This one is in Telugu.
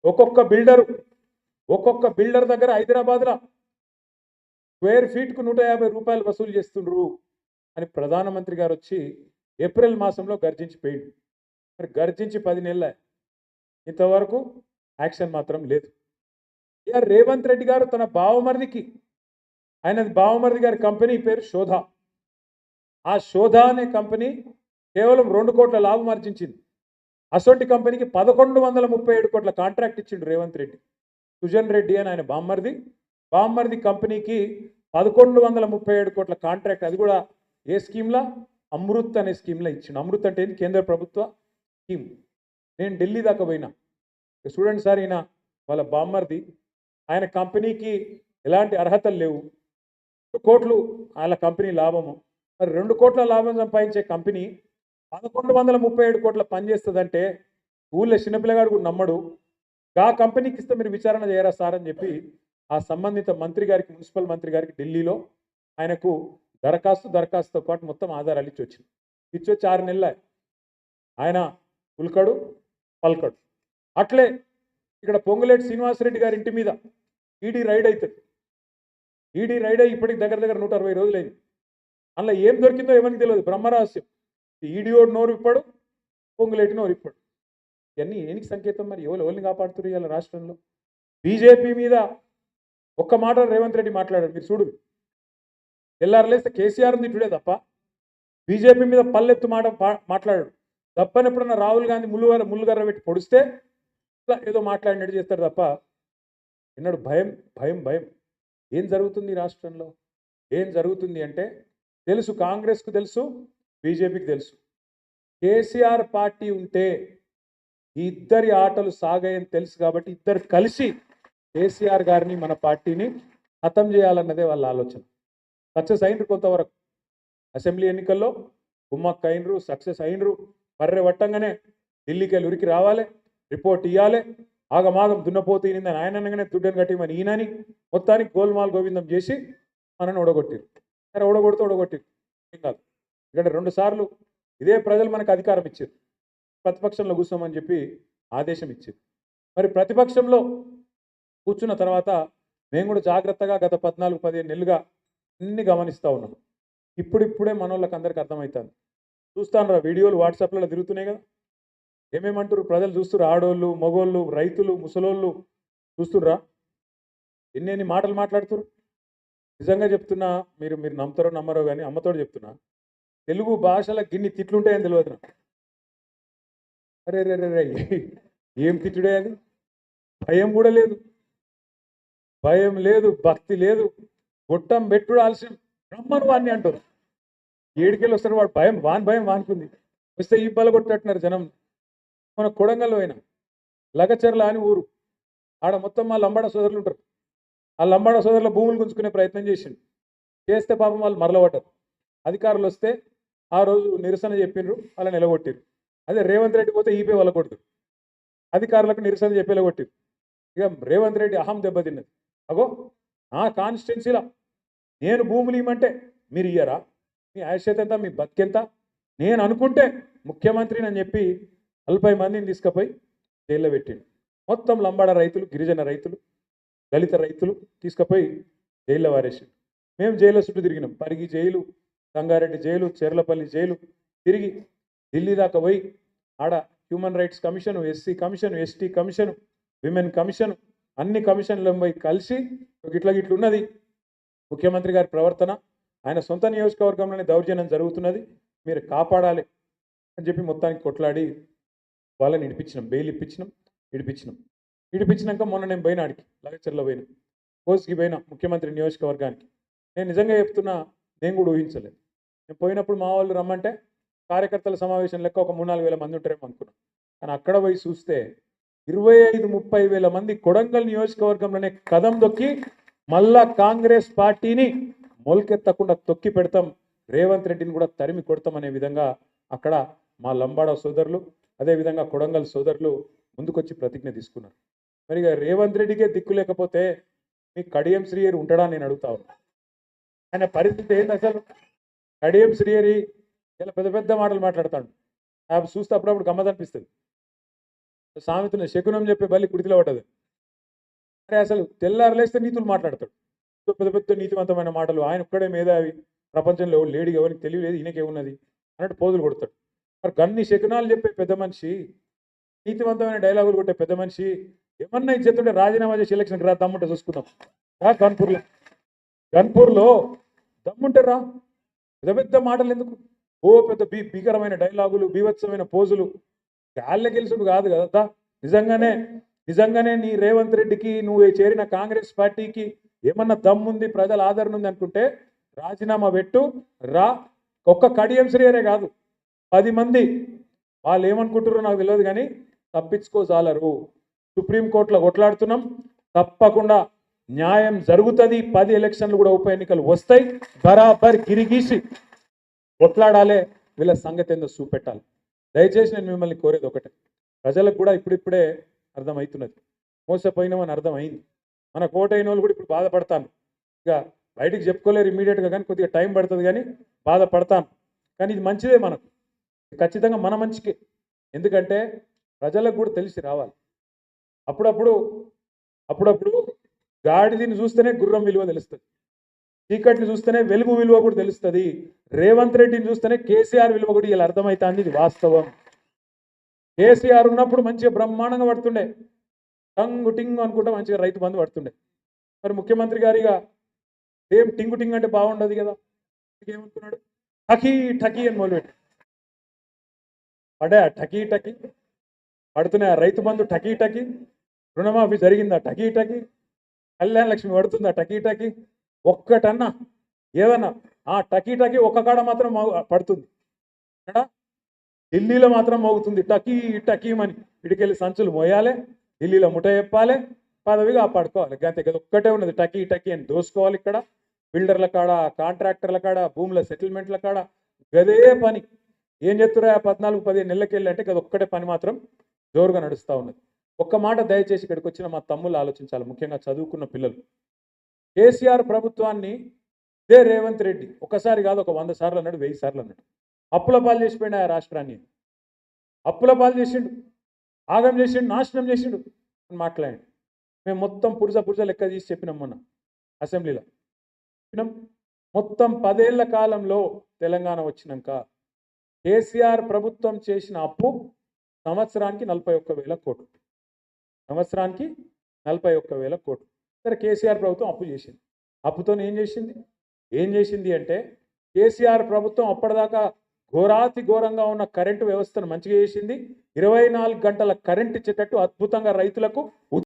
ఒక్కొక్క బిల్డర్ దగ్గర హైదరాబాద్లో స్క్వేర్ ఫీట్కు 150 రూపాయలు వసూలు చేస్తుండ్రు అని ప్రధానమంత్రి గారు వచ్చి ఏప్రిల్ మాసంలో గర్జించిపోయిండు. మరి గర్జించి 10 నెలల ఇంతవరకు యాక్షన్ మాత్రం లేదు. ఇక రేవంత్ రెడ్డి గారు తన బావమరిదికి, బావమరిది గారి కంపెనీ పేరు శోధ. ఆ శోధ అనే కంపెనీ కేవలం 2 కోట్ల లాభం ఆర్జించింది. అసొంటి కంపెనీకి 1137 కోట్ల కాంట్రాక్ట్ ఇచ్చిండు రేవంత్ రెడ్డి. సుజన్ రెడ్డి అని ఆయన బామ్మర్ది కంపెనీకి 1137 కోట్ల కాంట్రాక్ట్, అది కూడా ఏ స్కీమ్లా? అమృత్ అనే స్కీమ్లో ఇచ్చిండు. అమృత్ అంటే ఏంది? కేంద్ర ప్రభుత్వ స్కీమ్. నేను ఢిల్లీ దాకా పోయినా. చూడండి సార్, ఈయన వాళ్ళ బామ్మర్ది, ఆయన కంపెనీకి ఎలాంటి అర్హతలు లేవు, 2 కోట్లు వాళ్ళ కంపెనీ లాభము. మరి 2 కోట్ల లాభం సంపాదించే కంపెనీ 1137 కోట్ల పనిచేస్తుందంటే ఊళ్ళో చిన్నపిల్లగాడు కూడా నమ్మడు. ఆ కంపెనీకి ఇస్తే మీరు విచారణ చేయరా సార్ అని చెప్పి ఆ సంబంధిత మంత్రి గారికి, మున్సిపల్ మంత్రి గారికి ఢిల్లీలో ఆయనకు దరఖాస్తుతో పాటు మొత్తం ఆధారాలు ఇచ్చొచ్చి 6 నెలల ఆయన ఉల్కడు పల్కడు. అట్లే ఇక్కడ పొంగులేటి శ్రీనివాసరెడ్డి గారి ఇంటి మీద ఈడీ రైడ్ అవుతుంది. ఈడీ రైడ్ అయ్యి ఇప్పటికి దగ్గర 160 రోజులైంది. అందులో ఏం దొరికిందో ఎవరికి తెలియదు, బ్రహ్మరహస్యం. ఈడీఓడు నోరు ఇప్పాడు, పొంగులేటి నోరు ఇప్పాడు. ఇవన్నీ ఏనికి సంకేతం? మరి ఎవరిని కాపాడుతున్నారు ఇవాళ రాష్ట్రంలో? బీజేపీ మీద ఒక్క మాట రేవంత్ రెడ్డి మాట్లాడాడు. మీరు చూడు, తెల్లారలేస్తే కేసీఆర్ తిట్టుడే తప్ప బీజేపీ మీద పల్లెత్తు మాట్లాడాడు. తప్పని ఎప్పుడన్నా రాహుల్ గాంధీ ముళ్ళుగర్ర పెట్టి పొడిస్తే ఏదో మాట్లాడినట్టు చేస్తాడు తప్ప ఎన్నడు భయం. ఏం జరుగుతుంది రాష్ట్రంలో? ఏం జరుగుతుంది అంటే తెలుసు, కాంగ్రెస్కు తెలుసు, బీజేపీకి తెలుసు. కేసీఆర్ పార్టీ ఉంటే ఈ ఇద్దరి ఆటలు సాగాయని తెలుసు కాబట్టి ఇద్దరు కలిసి కేసీఆర్ గారిని, మన పార్టీని ఖతం చేయాలన్నదే వాళ్ళ ఆలోచన. సక్సెస్ అయినరు కొంతవరకు. అసెంబ్లీ ఎన్నికల్లో కుమ్మక్క అయినరు, సక్సెస్ అయినరు. పర్రె పట్టంగానే ఢిల్లీకి వెళ్ళి ఉరికి రావాలి, రిపోర్ట్ ఇవ్వాలి, ఆగమాగం దున్నపోతూ ఈయన ఆయన అనగానే దుడ్డని కట్టిమని ఈయనని మొత్తానికి గోల్మాల్ గోవిందం చేసి మనని ఓడగొట్టిరు. సరే, ఓడగొట్టిరు, ఏం కాదు. ఇక్కడ 2 సార్లు ఇదే ప్రజలు మనకు అధికారం ఇచ్చారు, ప్రతిపక్షంలో కూర్చోమని చెప్పి ఆదేశం ఇచ్చారు. మరి ప్రతిపక్షంలో కూర్చున్న తర్వాత మేము కూడా జాగ్రత్తగా గత 14-15 నెలలుగా అన్ని గమనిస్తూ ఉన్నాం. ఇప్పుడిప్పుడే మనోళ్ళకి అందరికీ అర్థమవుతుంది. చూస్తాను వీడియోలు వాట్సాప్లలో తిరుగుతున్నాయి కదా, ఏమేమంటారు ప్రజలు చూస్తున్నారు. ఆడోళ్ళు, మగోళ్ళు, రైతులు, ముసలోళ్ళు చూస్తుర్రా ఎన్ని మాటలు మాట్లాడుతున్నారు. నిజంగా చెప్తున్నా, మీరు నమ్ముతారో నమ్మరో కానీ అమ్మతోడు చెప్తున్నా, తెలుగు భాషలో గిన్ని తిట్లుంటాయని తెలియదు నాకు. అరే రే రే రే ఏం తిట్టుడే అది? భయం కూడా లేదు, భక్తి లేదు, గొట్టం పెట్టుడు ఆలస్యం, రమ్మను వాడిని అంటారు. ఏడికెళ్ళి వస్తారు వాడు, భయం వానుకుంది. వస్తే ఈ బల కొట్టేట్టున్నారు జనం. మన కొడంగల్లో అయినా లగచర్ల అని ఊరు, ఆడ మొత్తం మా లంబాడ సోదరులు ఉంటారు. ఆ లంబాడ సోదరుల భూములు గుంజుకునే ప్రయత్నం చేస్తే పాపం వాళ్ళు మరలబడ్డారు. అధికారులు వస్తే ఆ రోజు నిరసన చెప్పిండ్రు, వాళ్ళని నిలగొట్టిరు. అదే రేవంత్ రెడ్డి పోతే ఈపే వాళ్ళ కొడుతుంది, అధికారులకు నిరసన చెప్పేలా కొట్టిరు. ఇక రేవంత్ రెడ్డి అహం దెబ్బతిన్నది. అగో నా కాన్స్టిట్యున్సీలో నేను భూములు ఇవ్వమంటే మీరు ఇయ్యరా? మీ ఆయుష్యత ఎంత, మీ బతికెంత? నేను అనుకుంటే ముఖ్యమంత్రిని అని చెప్పి 40 మందిని తీసుకుపోయి జైల్లో పెట్టిండు. మొత్తం లంబాడ రైతులు, గిరిజన రైతులు, దళిత రైతులు తీసుకుపోయి జైల్లో వారేసిండు. మేము జైల్లో చుట్టూ తిరిగినాం. Parigi jail, Sangareddy jail, Cherlapalli jail తిరిగి ఢిల్లీ దాకా పోయి ఆడ human rights commission, SC commission, ST commission, women commission, అన్ని కమిషన్లు పోయి కలిసి గిట్లున్నది ముఖ్యమంత్రి గారి ప్రవర్తన, ఆయన సొంత నియోజకవర్గంలోనే దౌర్జన్యం జరుగుతున్నది, మీరు కాపాడాలి అని చెప్పి మొత్తానికి కొట్లాడి వాళ్ళని ఇడిపించినాం. బెయిల్ ఇప్పించినాం, ఇడిపించినాక మొన్న నేను పోయిన ఆడికి లగచర్లో పోయినా, కోస్కి పోయినా, ముఖ్యమంత్రి నియోజకవర్గానికి. నేను నిజంగా చెప్తున్నా, నేను కూడా ఊహించలేదు. నేను పోయినప్పుడు మా వాళ్ళు రమ్మంటే కార్యకర్తల సమావేశం లెక్క ఒక 3-4 వేల మంది ఉంటారేమో అనుకున్నాను. కానీ అక్కడ పోయి చూస్తే 25-30 వేల మంది కొడంగల్ నియోజకవర్గంలోనే కదం దొక్కి మళ్ళా కాంగ్రెస్ పార్టీని మొలకెత్తకుండా తొక్కి పెడతాం, రేవంత్ రెడ్డిని కూడా తరిమి కొడతాం అనే విధంగా అక్కడ మా లంబాడ సోదరులు, అదేవిధంగా కొడంగల్ సోదరులు ముందుకొచ్చి ప్రతిజ్ఞ తీసుకున్నారు. మరి ఇక రేవంత్ రెడ్డికే దిక్కు లేకపోతే మీ కడియం శ్రీహరి ఉంటాడా నేను అడుగుతా ఉన్నా. ఆయన పరిస్థితి ఏంది అసలు? కడియం శ్రీహరి ఇలా పెద్ద మాటలు మాట్లాడతాడు. చూస్తే అప్పుడప్పుడు గమ్మత్ అనిపిస్తుంది. సామెతను శకునం చెప్పే బల్లి కుడితిలో పడ్డది. అరే అసలు తెల్లారు లేస్తే నీతులు మాట్లాడతాడు. పెద్ద పెద్ద నీతివంతమైన మాటలు. ఆయన ఒక్కడే మేధావి, ప్రపంచంలో ఎవరు లేడు, ఎవరికి తెలియలేదు, ఈయనకేమున్నది అన్నట్టు పోజులు కొడతాడు. మరి గన్ని శకునాలు చెప్పే పెద్ద మనిషి, నీతివంతమైన డైలాగులు కొట్టే పెద్ద మనిషి ఏమన్నా ఇది చెప్తుంటే రాజీనామా చేసి ఎలక్షన్కి రా, దమ్ముంటే చూసుకుందాం రా. గన్పూర్లో దమ్ముంటే రా. పెద్ద పెద్ద మాటలు ఎందుకు? ఓ పెద్ద భీకరమైన డైలాగులు, బీభత్సమైన పోజులు. గాళ్ళ గెలుసుడు కాదు కదా. నిజంగానే నీ రేవంత్ రెడ్డికి, నువ్వు చేరిన కాంగ్రెస్ పార్టీకి ఏమన్నా దమ్ముంది, ప్రజల ఆదరణ ఉంది అనుకుంటే రాజీనామా పెట్టు రా. ఒక్క కడియం శ్రీయరే కాదు, 10 మంది వాళ్ళు ఏమనుకుంటారో నాకు తెలియదు కానీ తప్పించుకోజాలరు. సుప్రీంకోర్టులో కొట్లాడుతున్నాం, తప్పకుండా న్యాయం జరుగుతుంది. 10 ఎలక్షన్లు కూడా ఉప ఎన్నికలు వస్తాయి. బరాబర్ గిరిగీసి కొట్లాడాలి. వీళ్ళ సంగతి ఏందో చూపెట్టాలి. దయచేసి నేను మిమ్మల్ని కోరేది ఒకటే, ప్రజలకు కూడా ఇప్పుడిప్పుడే అర్థమవుతున్నది, మోసపోయినామని అర్థమైంది. మన కోటైన వాళ్ళు కూడా ఇప్పుడు బాధపడతాను. ఇక బయటికి చెప్పుకోలేరు ఇమీడియట్గా, కానీ కొద్దిగా టైం పడుతుంది, కానీ బాధపడతాను. కానీ ఇది మంచిదే మనకు, ఖచ్చితంగా మన మంచికే. ఎందుకంటే ప్రజలకు కూడా తెలిసి రావాలి. అప్పుడప్పుడు గాడిదని చూస్తేనే గుర్రం విలువ తెలుస్తుంది, చీకటిని చూస్తేనే వెలుగు విలువ కూడా తెలుస్తుంది. రేవంత్ రెడ్డిని చూస్తేనే కేసీఆర్ విలువ కూడా ఇలా అర్థమవుతుంది. ఇది వాస్తవం. కేసీఆర్ ఉన్నప్పుడు మంచిగా బ్రహ్మాండంగా పడుతుండే, టంగు టింగు అనుకుంటా మంచిగా రైతు బంధు పడుతుండే. మరి ముఖ్యమంత్రి గారిగా సేమ్ టింగు టింగ్ అంటే బాగుండదు కదా. ఏమనుకున్నాడు? టకీ టకీ అని మొదలుపెట్టి పడే టకీ టకీ పడుతున్నాయి. ఆ రైతు బంధు టకీ టకీ, రుణమాఫీ జరిగిందా టకీ టకీ, కళ్యాణ లక్ష్మి పడుతుందా టకీ టకీ. ఒక్కటన్నా ఏదన్నా ఆ టకీ టకీ ఒక్క కాడ మాత్రం పడుతుంది, ఇక్కడ ఢిల్లీలో మాత్రం మోగుతుంది టకీ టకీమని. ఇటుకెళ్ళి సంచులు మోయాలి, ఢిల్లీలో ముఠ చెప్పాలి, పదవిగా కాపాడుకోవాలి. గంతే కదా, ఒక్కటే ఉన్నది టకీ టకీ అని దోసుకోవాలి. ఇక్కడ బిల్డర్ల కాడ, కాంట్రాక్టర్ల కాడ, భూముల సెటిల్మెంట్ల కాడ గదే పని. ఏం చెప్తురా 14-15 నెలలకెళ్ళి అంటే కదా ఒక్కటే పని మాత్రం జోరుగా నడుస్తూ ఉన్నది. ఒక్క మాట దయచేసి ఇక్కడికి వచ్చిన మా తమ్ముళ్ళు ఆలోచించాలి, ముఖ్యంగా చదువుకున్న పిల్లలు. కేసీఆర్ ప్రభుత్వాన్ని ఇదే రేవంత్ రెడ్డి ఒకసారి కాదు, ఒక 100 సార్లు అన్నాడు, 1000 సార్లు అన్నాడు. అప్పుల పాలు చేసిపోయినా ఆ రాష్ట్రాన్ని, అప్పుల పాలు చేసిండు, ఆగం చేసిండు, నాశనం చేసిండు అని మాట్లాడి మేము మొత్తం పురుజ లెక్క తీసి చెప్పినాం. మొన్న అసెంబ్లీలో చెప్పినాం. మొత్తం 10 ఏళ్ల కాలంలో తెలంగాణ వచ్చినాక కేసీఆర్ ప్రభుత్వం చేసిన అప్పు సంవత్సరానికి 41,000 కోట్లు. సంవత్సరానికి 41,000 కోట్లు. సరే, కేసీఆర్ ప్రభుత్వం అప్పు చేసింది. అప్పుతో ఏం చేసింది అంటే, కేసీఆర్ ప్రభుత్వం అప్పటిదాకా ఘోరాతి ఘోరంగా ఉన్న కరెంటు వ్యవస్థను మంచిగా చేసింది. 24 గంటల కరెంట్ ఇచ్చేటట్టు అద్భుతంగా రైతులకు